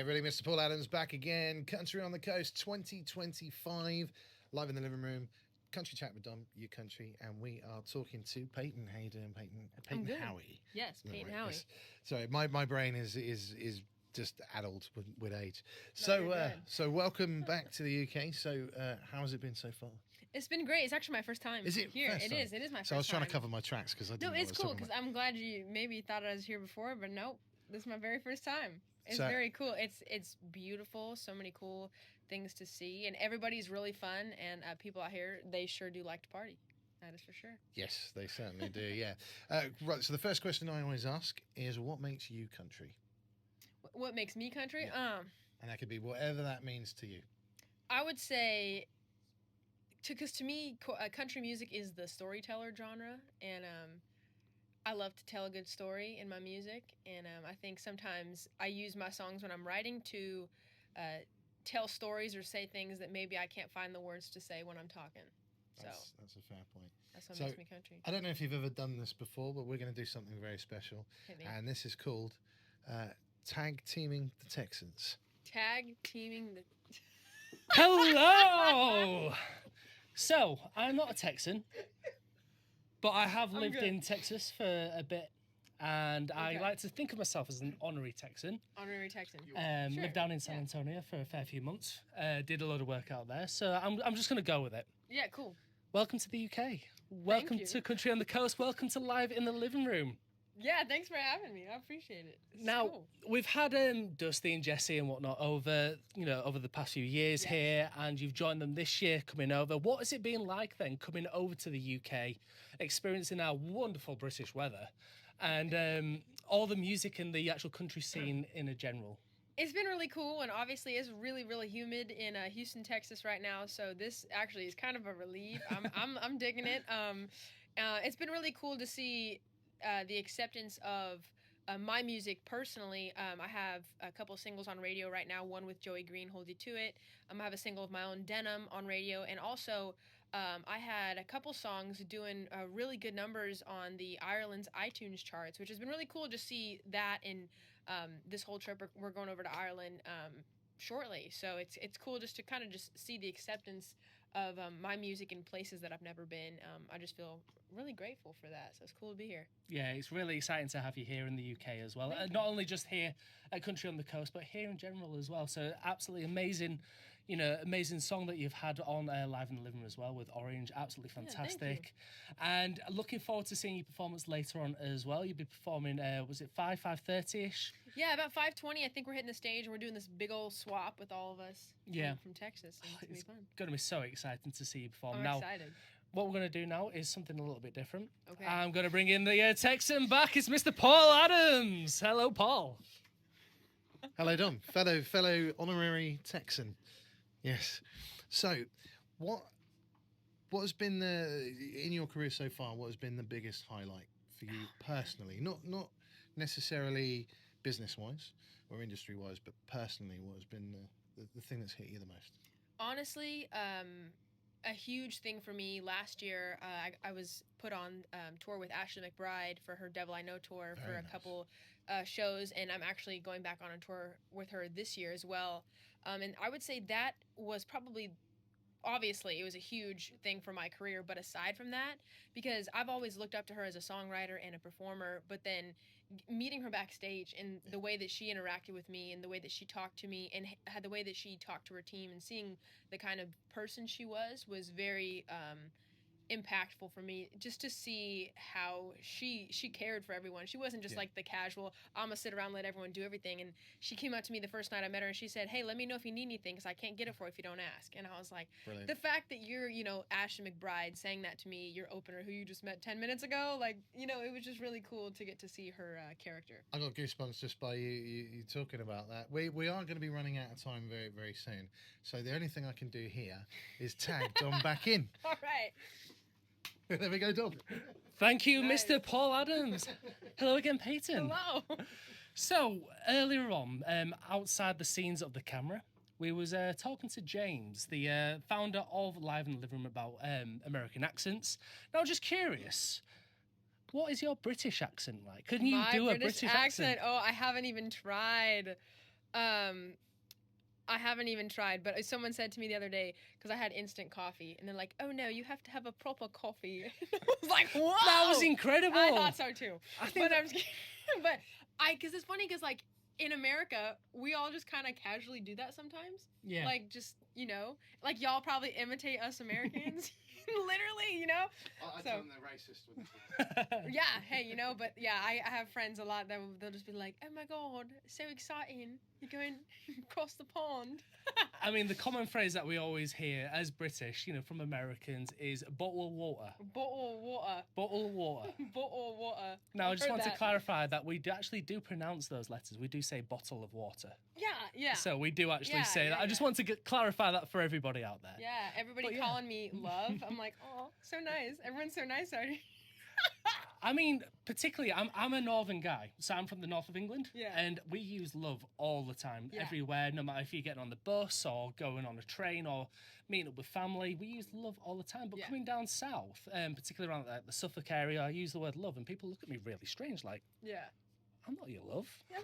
Everybody, Mr. Paul Adams back again. Country on the Coast 2025, live in the living room. Country chat with Dom, you country, and we are talking to Payton. How you doing, Payton? I'm Payton good. Howie. Yes, Payton Howie. Yes. Sorry, my brain is just addled with age. you're good. So welcome back to the UK. So how has it been so far? It's been great. It's actually my first time Is it here. first It time? is. It is my first So I was trying time. to cover my tracks because I didn't No, know it's what cool I was because talking I'm glad you maybe thought I was here before, but nope. This is my very first time. It's So- very cool. It's beautiful. So many cool things to see, and everybody's really fun. And people out here, they sure do like to party. That is for sure. Yes, they certainly do. Yeah. Right. So the first question I always ask is, what makes you country? What makes me country? Yeah. And that could be whatever that means to you. I would say, because to me, country music is the storyteller genre, and I love to tell a good story in my music, and I think sometimes I use my songs when I'm writing to tell stories or say things that maybe I can't find the words to say when I'm talking. That's a fair point. That's what makes me country. I don't know if you've ever done this before, but we're going to do something very special, and this is called tag teaming the Texans. Tag teaming the. Hello! So, I'm not a Texan, but I have lived good. in Texas for a bit, and I Okay. like to think of myself as an honorary Texan. Honorary Texan. Sure. Lived down in San Antonio for a fair few months, did a lot of work out there, so I'm just going to go with it. Yeah, cool. Welcome to the UK. Welcome you. to Country on the Coast. Welcome to Live in the Living Room. Yeah, thanks for having me. I appreciate it. This is Now, cool. we've had Dusty and Jesse and whatnot over the past few years here, and you've joined them this year coming over. What has it been like then coming over to the UK, experiencing our wonderful British weather, and all the music and the actual country scene in a general? It's been really cool, and obviously it's really, really humid in Houston, Texas right now. So this actually is kind of a relief. I'm digging it. It's been really cool to see the acceptance of my music personally. I have a couple singles on radio right now. One with Joey Green, "Hold You to It." I have a single of my own, "Denim," on radio, and also I had a couple songs doing really good numbers on the Ireland's iTunes charts, which has been really cool to see that in this whole trip. We're going over to Ireland shortly, so it's cool just to kind of just see the acceptance of my music in places that I've never been. I just feel really grateful for that, so it's cool to be here. Yeah, it's really exciting to have you here in the UK as well. Not only just here at Country on the Coast, but here in general as well. So absolutely amazing, amazing song that you've had on Live in the Living Room as well with Orange. Absolutely fantastic. And looking forward to seeing your performance later on as well. You'll be performing, was it 5:30ish? Yeah, about 5:20. I think we're hitting the stage and we're doing this big old swap with all of us from Texas. And it's going to be fun. Going to be so exciting to see you perform. I'm now, excited. what we're going to do now is something a little bit different. Okay. I'm going to bring in the Texan back. It's Mr. Paul Adams. Hello, Paul. Hello, Dom. fellow honorary Texan. Yes. So, what has been in your career so far? What has been the biggest highlight for you personally? Not necessarily business wise or industry wise, but personally, what has been the thing that's hit you the most? Honestly, a huge thing for me last year, I was put on tour with Ashley McBryde for her Devil I Know tour for a couple shows, and I'm actually going back on a tour with her this year as well. And I would say that was probably, obviously, it was a huge thing for my career, but aside from that, because I've always looked up to her as a songwriter and a performer, but then meeting her backstage and the way that she interacted with me and the way that she talked to me and had the way that she talked to her team and seeing the kind of person she was very impactful for me, just to see how she cared for everyone. She wasn't just like the casual, I'm gonna sit around and let everyone do everything. And she came up to me the first night I met her and she said, "Hey, let me know if you need anything because I can't get it for you if you don't ask." And I was like, Brilliant. the fact that you're Ashley McBryde saying that to me, your opener who you just met 10 minutes ago, like, it was just really cool to get to see her character. I got goosebumps just by you talking about that. We are going to be running out of time very, very soon. So the only thing I can do here is tag Dom back in. All right. There we go, Dom. Thank you, Nice. Mr. Paul Adams. Hello again, Payton. Hello. So, earlier on, outside the scenes of the camera, we was talking to James, the founder of Live in the Living Room, about American accents. Now, just curious, what is your British accent like? Can you My do a British British accent? Oh, I haven't even tried. I haven't even tried, but someone said to me the other day, because I had instant coffee, and they're like, "Oh no, you have to have a proper coffee." I was like, "Whoa!" That was incredible. I thought so too. I think But I'm just kidding. But because it's funny, because like in America, we all just kind of casually do that sometimes. Yeah. Like just like y'all probably imitate us Americans, literally, I So- tell them they're racist with the Yeah, hey, but yeah, I have friends a lot that they'll just be like, "Oh my god, so exciting! You're going across the pond." I mean, the common phrase that we always hear as British, from Americans, is bottle of water. Bottle of water. Bottle of water. Bottle of water. Now, I I've just heard want to that. clarify that we actually do pronounce those letters. We do say bottle of water. Yeah. So we do actually Yeah, say that. yeah, I just yeah. want to clarify that for everybody out there. Yeah, everybody But yeah. calling me love. I'm like, oh, so nice. Everyone's so nice already. I mean, particularly, I'm a northern guy, so I'm from the north of England, Yeah. and we use love all the time, Yeah. everywhere, no matter if you're getting on the bus or going on a train or meeting up with family, we use love all the time. But Yeah. coming down south, particularly around the Suffolk area, I use the word love, and people look at me really strange, like, Yeah. I'm not your love. Yeah.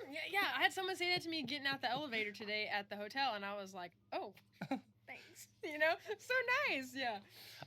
I had someone say that to me getting out the elevator today at the hotel, and I was like, oh, thanks. So nice. Yeah.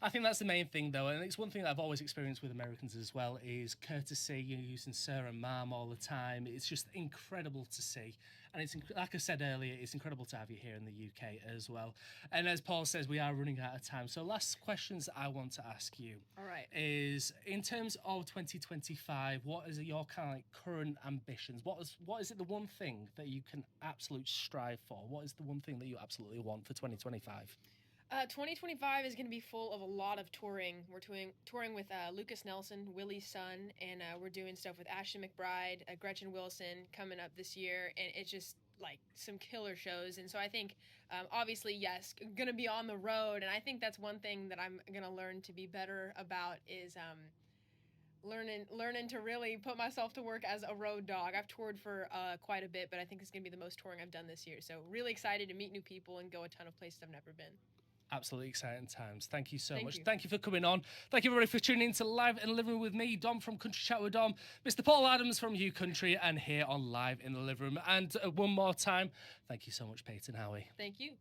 I think that's the main thing, though, and it's one thing that I've always experienced with Americans as well, is courtesy, using sir and ma'am all the time. It's just incredible to see. And it's like I said earlier, it's incredible to have you here in the UK as well. And as Paul says, we are running out of time. So last questions I want to ask you All right. is, in terms of 2025, what is your kind of like current ambitions? What is it the one thing that you can absolutely strive for? What is the one thing that you absolutely want for 2025? 2025 is going to be full of a lot of touring. We're touring with Lucas Nelson, Willie's son, and we're doing stuff with Ashley McBride, Gretchen Wilson coming up this year, and it's just like some killer shows. And so I think, obviously, yes, going to be on the road, and I think that's one thing that I'm going to learn to be better about is learning to really put myself to work as a road dog. I've toured for quite a bit, but I think it's going to be the most touring I've done this year. So really excited to meet new people and go a ton of places I've never been. Absolutely exciting times. Thank you so Thank much. you. Thank you for coming on. Thank you everybody for tuning in to Live in the Living Room with me, Dom from Country Chat with Dom, Mr. Paul Adams from U Country, and here on Live in the Living Room. And one more time, thank you so much, Payton Howie. Thank you.